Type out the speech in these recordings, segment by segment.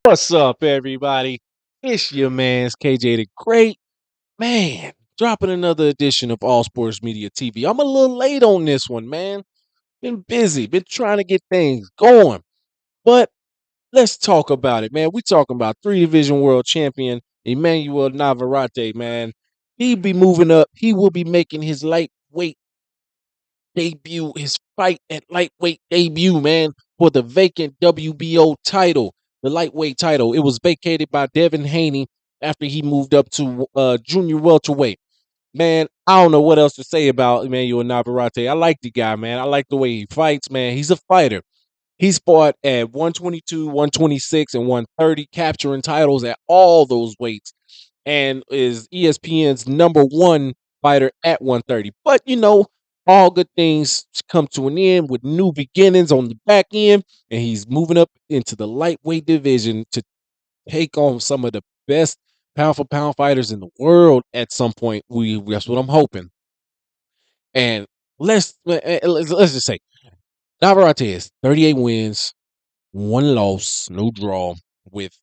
What's up, everybody? It's your man's KJ the Great. Man, dropping another edition of All Sports Media TV. I'm a little late on this one, man. Been busy, been trying to get things going. But let's talk about it, man. We talking about three-division world champion Emanuel Navarrete, man. He be moving up. He will be making his lightweight debut, his fight at lightweight debut, man, for the vacant WBO title, the lightweight title. It was vacated by Devin Haney after he moved up to junior welterweight. Man, I don't know what else to say about Emmanuel Navarrete. I like the guy, man. I like the way he fights, man. He's a fighter. He's fought at 122, 126, and 130, capturing titles at all those weights, and is ESPN's number one fighter at 130. But all good things come to an end with new beginnings on the back end, and he's moving up into the lightweight division to take on some of the best pound for pound fighters in the world at some point. That's what I'm hoping. And let's just say Navarrete is 38 wins, one loss, no draw, with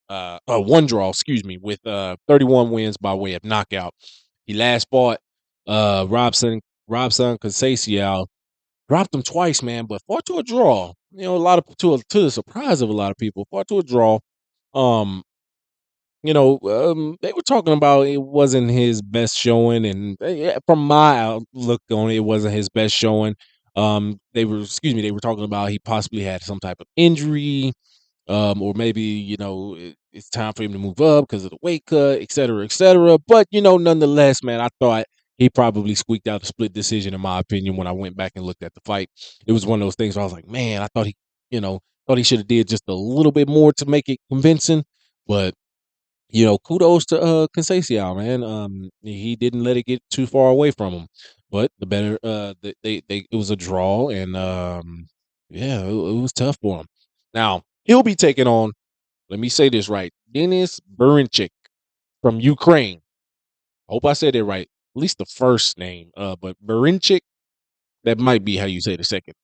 one draw, excuse me, with 31 wins by way of knockout. He last fought Robson Conceição, dropped him twice, man, but fought to a draw. A lot of to the surprise of a lot of people, fought to a draw. Um, they were talking about it wasn't his best showing, and yeah, from my outlook on it, it wasn't his best showing. They were talking about he possibly had some type of injury, or maybe it's time for him to move up because of the weight cut, et cetera, et cetera. But nonetheless, man, I thought he probably squeaked out a split decision, in my opinion. When I went back and looked at the fight, it was one of those things where I was like, man, I thought he should have did just a little bit more to make it convincing. But kudos to Conceição, man. He didn't let it get too far away from him. But the better, they it was a draw, and yeah, it was tough for him. Now he'll be taking on. Let me say this right, Denis Berinchuk from Ukraine. Hope I said it right. At least the first name. But Berinchuk, that might be how you say the second.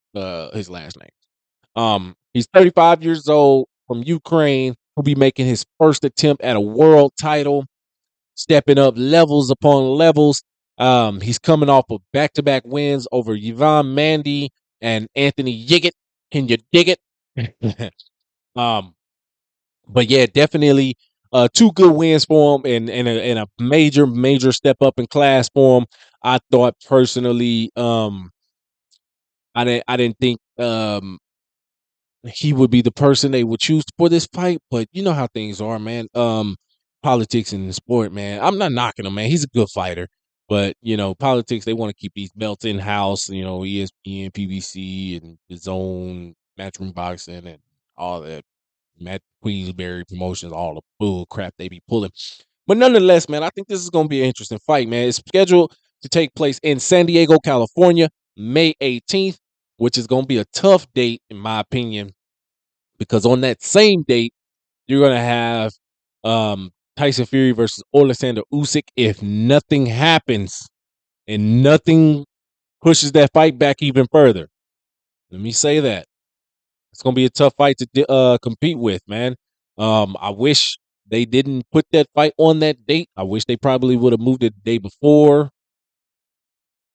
His last name. He's 35 years old, from Ukraine. He'll be making his first attempt at a world title, stepping up levels upon levels. He's coming off of back-to-back wins over Yvan Mandy and Anthony Yiggett. Can you dig it? um, but yeah, definitely two good wins for him, and a major step up in class for him. I thought personally, I didn't think he would be the person they would choose for this fight, but you know how things are, man. Politics in the sport, man. I'm not knocking him, man. He's a good fighter, but politics, they want to keep these belts in house. ESPN, PBC, and his own Matchroom Boxing and all that. Matt Queensberry Promotions, all the bull crap they be pulling. But nonetheless, man, I think this is going to be an interesting fight, man. It's scheduled to take place in San Diego, California, May 18th, which is going to be a tough date, in my opinion, because on that same date, you're going to have Tyson Fury versus Alexander Usyk if nothing happens and nothing pushes that fight back even further. Let me say that. It's going to be a tough fight to compete with, man. I wish they didn't put that fight on that date. I wish they probably would have moved it the day before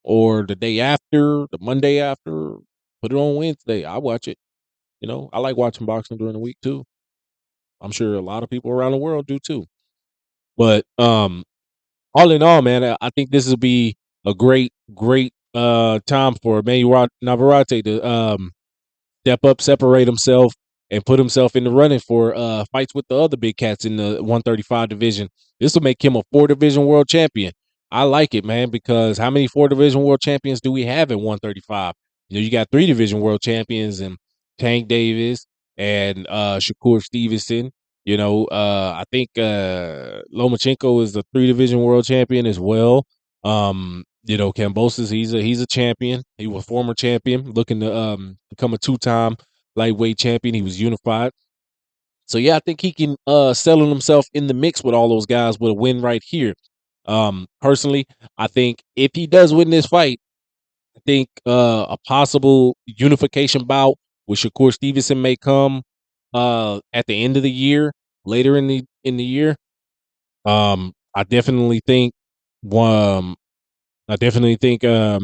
or the day after, the Monday after. Put it on Wednesday. I watch it. I like watching boxing during the week too. I'm sure a lot of people around the world do too. But all in all, man, I think this will be a great time for Emmanuel Navarrete to step up, separate himself, and put himself in the running for fights with the other big cats in the 135 division. This will make him a 4-division world champion. I like it, man, because how many 4-division world champions do we have in 135? You got 3-division world champions and Tank Davis and Shakur Stevenson. I think Lomachenko is the 3-division world champion as well. Kambosos, he's a champion. He was former champion, looking to become a 2-time lightweight champion. He was unified. So yeah, I think he can settle himself in the mix with all those guys with a win right here. Personally, I think if he does win this fight, I think a possible unification bout with Shakur Stevenson may come at the end of the year. later in the year. I definitely think um I definitely think a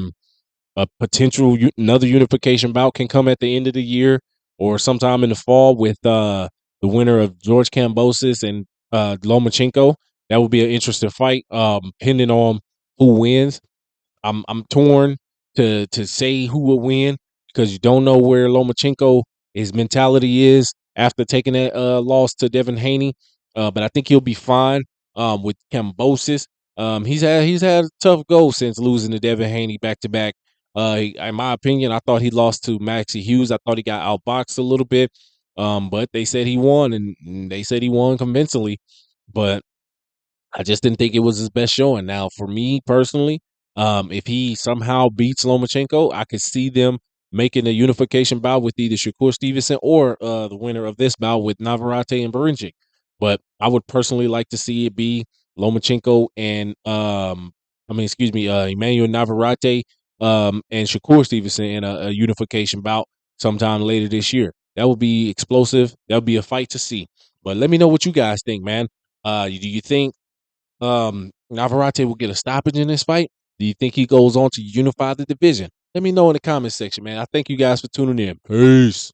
potential another unification bout can come at the end of the year or sometime in the fall with the winner of George Kambosos and Lomachenko. That would be an interesting fight, depending on who wins. I'm torn to say who will win because you don't know where Lomachenko his mentality is after taking that loss to Devin Haney. But I think he'll be fine with Kambosos. He's had a tough go since losing to Devin Haney back to back. In my opinion, I thought he lost to Maxie Hughes. I thought he got outboxed a little bit. But they said he won, and they said he won convincingly. But I just didn't think it was his best showing. Now, for me personally, if he somehow beats Lomachenko, I could see them making a unification bout with either Shakur Stevenson or the winner of this bout with Navarrete and Berinchuk. But I would personally like to see it be Lomachenko and Emanuel Navarrete and Shakur Stevenson in a unification bout sometime later this year. That would be explosive. That would be a fight to see. But let me know what you guys think, man. Do you think Navarrete will get a stoppage in this fight? Do you think he goes on to unify the division? Let me know in the comment section, man. I thank you guys for tuning in. Peace.